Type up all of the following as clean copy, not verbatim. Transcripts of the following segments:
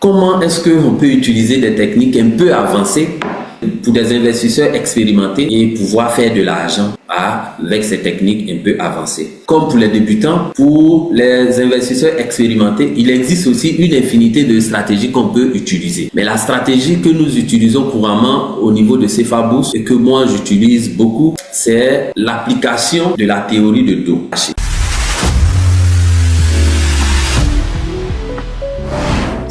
comment est-ce qu'on peut utiliser des techniques un peu avancées pour des investisseurs expérimentés et pouvoir faire de l'argent avec ces techniques un peu avancées. Comme pour les débutants, pour les investisseurs expérimentés, il existe aussi une infinité de stratégies qu'on peut utiliser. Mais la stratégie que nous utilisons couramment au niveau de CFA Bourse et que moi j'utilise beaucoup, c'est l'application de la théorie de dos.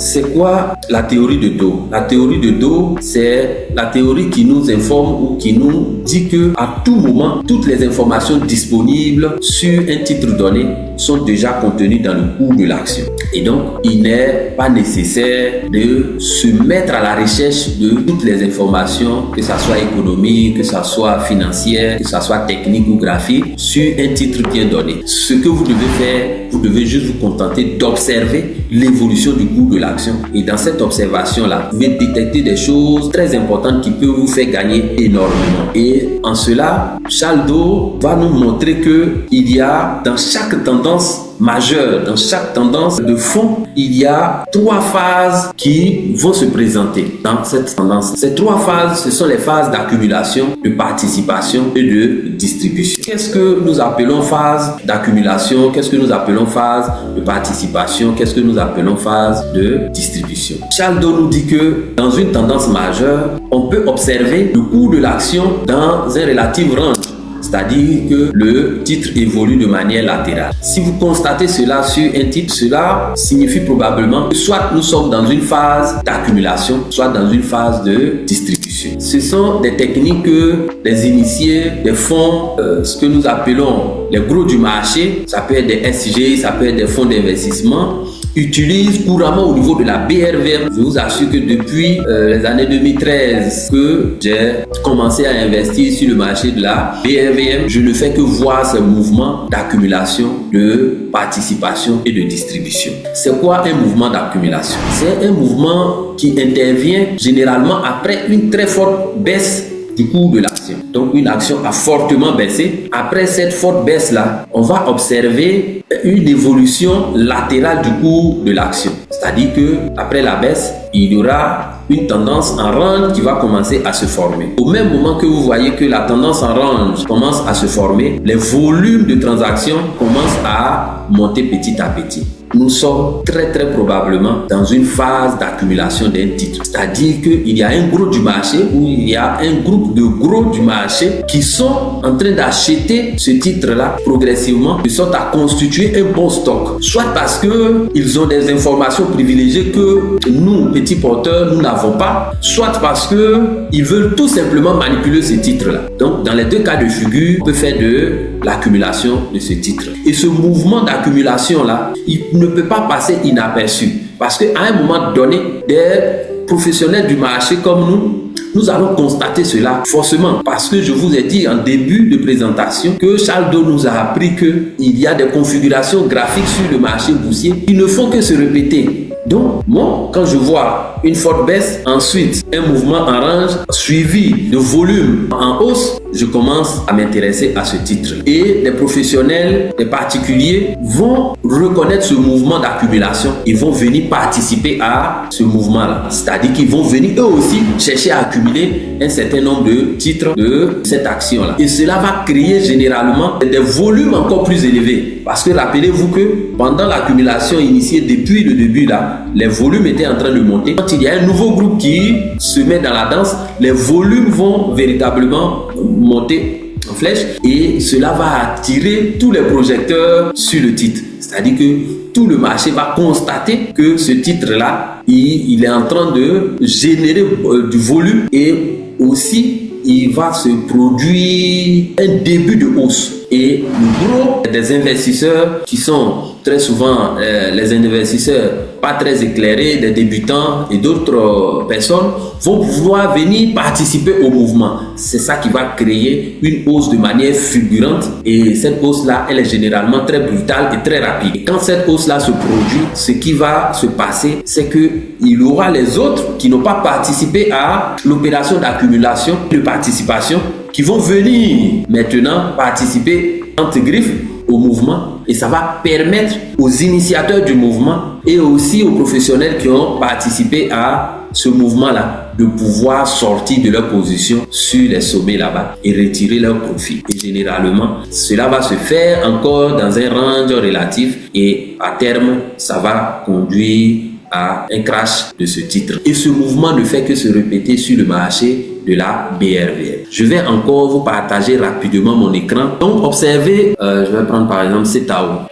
C'est quoi la théorie de dos? La théorie de dos, c'est la théorie qui nous informe ou qui nous dit que à tout moment, toutes les informations disponibles sur un titre donné sont déjà contenues dans le cours de l'action. Et donc, il n'est pas nécessaire de se mettre à la recherche de toutes les informations, que ça soit économique, que ça soit financière, que ça soit technique ou graphique, sur un titre bien donné. Ce que vous devez faire, vous devez juste vous contenter d'observer l'évolution du cours de l'action. Et dans cette observation-là, vous pouvez détecter des choses très importantes qui peuvent vous faire gagner énormément. Et en cela, Charles Do va nous montrer qu'il y a dans chaque tendance majeure, dans chaque tendance de fond, il y a 3 phases qui vont se présenter dans cette tendance. Ces 3 phases, ce sont les phases d'accumulation, de participation et de distribution. Qu'est-ce que nous appelons phase d'accumulation? Qu'est-ce que nous appelons phase de participation? Qu'est-ce que nous appelons phase de distribution? Charles Do nous dit que dans une tendance majeure, on peut observer le cours de l'action dans un relatif range. C'est-à-dire que le titre évolue de manière latérale. Si vous constatez cela sur un titre, cela signifie probablement que soit nous sommes dans une phase d'accumulation, soit dans une phase de distribution. Ce sont des techniques que les initiés des fonds, ce que nous appelons les gros du marché, ça peut être des SG, ça peut être des fonds d'investissement, utilisent couramment au niveau de la BRVM. Je vous assure que depuis les années 2013 que j'ai commencé à investir sur le marché de la BRVM, je ne fais que voir ce mouvement d'accumulation, de participation et de distribution. C'est quoi un mouvement d'accumulation? C'est un mouvement qui intervient généralement après une très forte baisse du cours de l'action. Donc une action a fortement baissé. Après cette forte baisse-là, on va observer une évolution latérale du cours de l'action. C'est-à-dire que après la baisse, il y aura une tendance en range qui va commencer à se former. Au même moment que vous voyez que la tendance en range commence à se former, les volumes de transactions commencent à monter petit à petit. Nous sommes très probablement dans une phase d'accumulation d'un titre. C'est-à-dire qu'il y a un gros du marché ou il y a un groupe de gros du marché qui sont en train d'acheter ce titre-là progressivement, de sorte à constituer un bon stock. Soit parce qu'ils ont des informations privilégiées que nous, petits porteurs, nous n'avons pas, soit parce qu'ils veulent tout simplement manipuler ce titre-là. Donc, dans les 2 cas de figure, on peut faire de l'accumulation de ce titre. Et ce mouvement d'accumulation-là, il ne peut pas passer inaperçu. Parce qu'à un moment donné, des professionnels du marché comme nous allons constater cela forcément. Parce que je vous ai dit en début de présentation que Charles Do nous a appris qu'il y a des configurations graphiques sur le marché boursier qui ne font que se répéter. Donc, moi, quand je vois une forte baisse, ensuite un mouvement en range suivi de volume en hausse, je commence à m'intéresser à ce titre. Et les professionnels, les particuliers vont reconnaître ce mouvement d'accumulation. Ils vont venir participer à ce mouvement-là. C'est-à-dire qu'ils vont venir eux aussi chercher à accumuler un certain nombre de titres de cette action-là. Et cela va créer généralement des volumes encore plus élevés. Parce que rappelez-vous que pendant l'accumulation initiée depuis le début là, les volumes étaient en train de monter. Quand il y a un nouveau groupe qui se met dans la danse, les volumes vont véritablement monter en flèche et cela va attirer tous les projecteurs sur le titre. C'est-à-dire que tout le marché va constater que ce titre-là, il est en train de générer du volume et aussi il va se produire un début de hausse. Et le gros des investisseurs qui sont très souvent les investisseurs pas très éclairés, des débutants et d'autres personnes vont pouvoir venir participer au mouvement. C'est ça qui va créer une hausse de manière fulgurante et cette hausse-là, elle est généralement très brutale et très rapide. Et quand cette hausse-là se produit, ce qui va se passer, c'est qu'il y aura les autres qui n'ont pas participé à l'opération d'accumulation, de participation, qui vont venir maintenant participer entre griffes au mouvement et ça va permettre aux initiateurs du mouvement et aussi aux professionnels qui ont participé à ce mouvement-là de pouvoir sortir de leur position sur les sommets là-bas et retirer leur profit. Et généralement, cela va se faire encore dans un range relatif et à terme, ça va conduire à un crash de ce titre. Et ce mouvement ne fait que se répéter sur le marché de la BRVL. Je vais encore vous partager rapidement mon écran. Donc, observez, je vais prendre par exemple CETAO.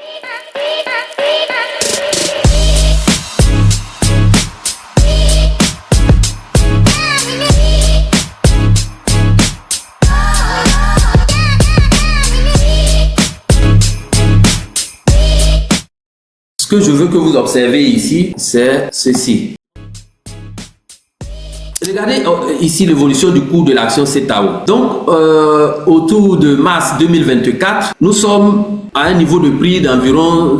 Ce que je veux que vous observez ici, c'est ceci. Regardez ici l'évolution du cours de l'action CETAO. Donc, autour de mars 2024, nous sommes à un niveau de prix d'environ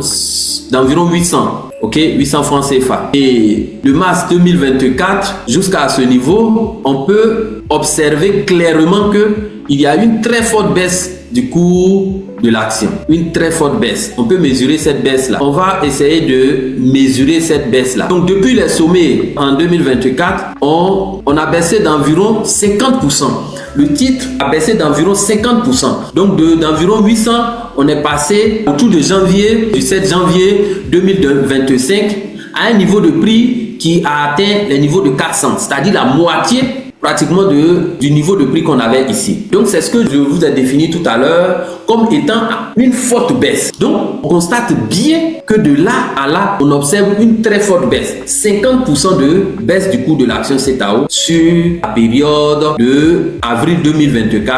800. Ok, 800 francs CFA. Et de mars 2024 jusqu'à ce niveau, on peut observer clairement qu'il y a une très forte baisse du cours de l'action. Une très forte baisse. On peut mesurer cette baisse-là. On va essayer de mesurer cette baisse-là. Donc, depuis les sommets en 2024, on a baissé d'environ 50%. Le titre a baissé d'environ 50%. Donc, d'environ 800, on est passé autour de janvier, du 7 janvier 2025, à un niveau de prix qui a atteint les niveaux de 400, c'est-à-dire la moitié pratiquement du niveau de prix qu'on avait ici. Donc, c'est ce que je vous ai défini tout à l'heure comme étant une forte baisse. Donc, on constate bien que de là à là, on observe une très forte baisse. 50% de baisse du cours de l'action CETAO sur la période de avril 2024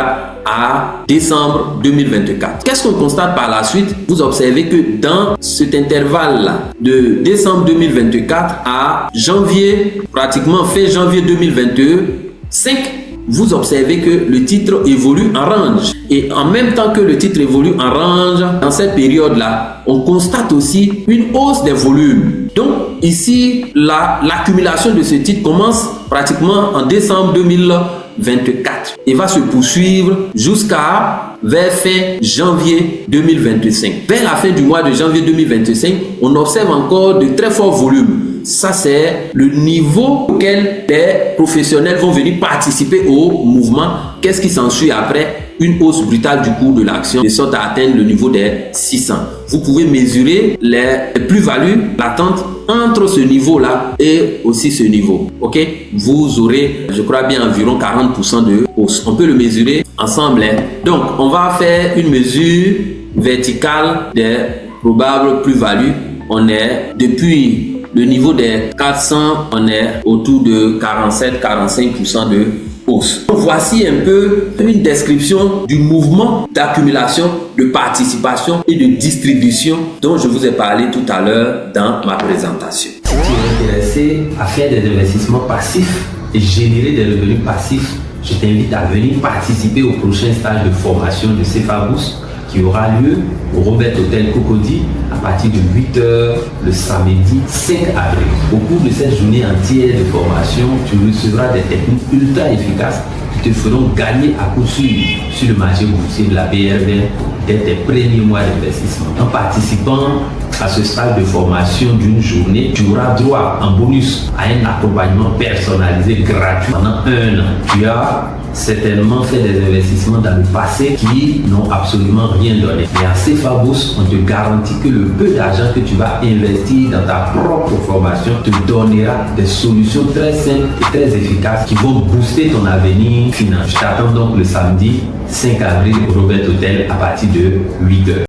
à décembre 2024. Qu'est-ce qu'on constate par la suite? Vous observez que dans cet intervalle-là, de décembre 2024 à janvier, pratiquement fin janvier 2025, vous observez que le titre évolue en range. Et en même temps que le titre évolue en range, dans cette période-là, on constate aussi une hausse des volumes. Donc, ici, l'accumulation de ce titre commence pratiquement en décembre 2024 et va se poursuivre jusqu'à vers fin janvier 2025. Vers la fin du mois de janvier 2025, on observe encore de très forts volumes. Ça, c'est le niveau auquel les professionnels vont venir participer au mouvement. Qu'est-ce qui s'ensuit après? Une hausse brutale du cours de l'action de sorte à atteindre le niveau des 600. Vous pouvez mesurer les plus-values latentes entre ce niveau-là et aussi ce niveau. Ok? Vous aurez, je crois bien, environ 40% de hausse. On peut le mesurer ensemble. Donc, on va faire une mesure verticale des probables plus-values. On est depuis le niveau des 400, on est autour de 47-45% de hausse. Donc, voici un peu une description du mouvement d'accumulation, de participation et de distribution dont je vous ai parlé tout à l'heure dans ma présentation. Si tu es intéressé à faire des investissements passifs et générer des revenus passifs, je t'invite à venir participer au prochain stage de formation de CFA-Bourse qui aura lieu au Robert Hotel Cocody à partir de 8h le samedi 5 avril. Au cours de cette journée entière de formation, tu recevras des techniques ultra efficaces qui te feront gagner à coup sûr sur le marché boursier de la BRVL dès tes premiers mois d'investissement. En participant à ce stage de formation d'une journée, tu auras droit en bonus à un accompagnement personnalisé gratuit pendant 1 an. Tu as certainement fait des investissements dans le passé qui n'ont absolument rien donné. Mais à CFA-Bourse, on te garantit que le peu d'argent que tu vas investir dans ta propre formation te donnera des solutions très simples et très efficaces qui vont booster ton avenir financier. Je t'attends donc le samedi 5 avril au Robert Hotel à partir de 8h.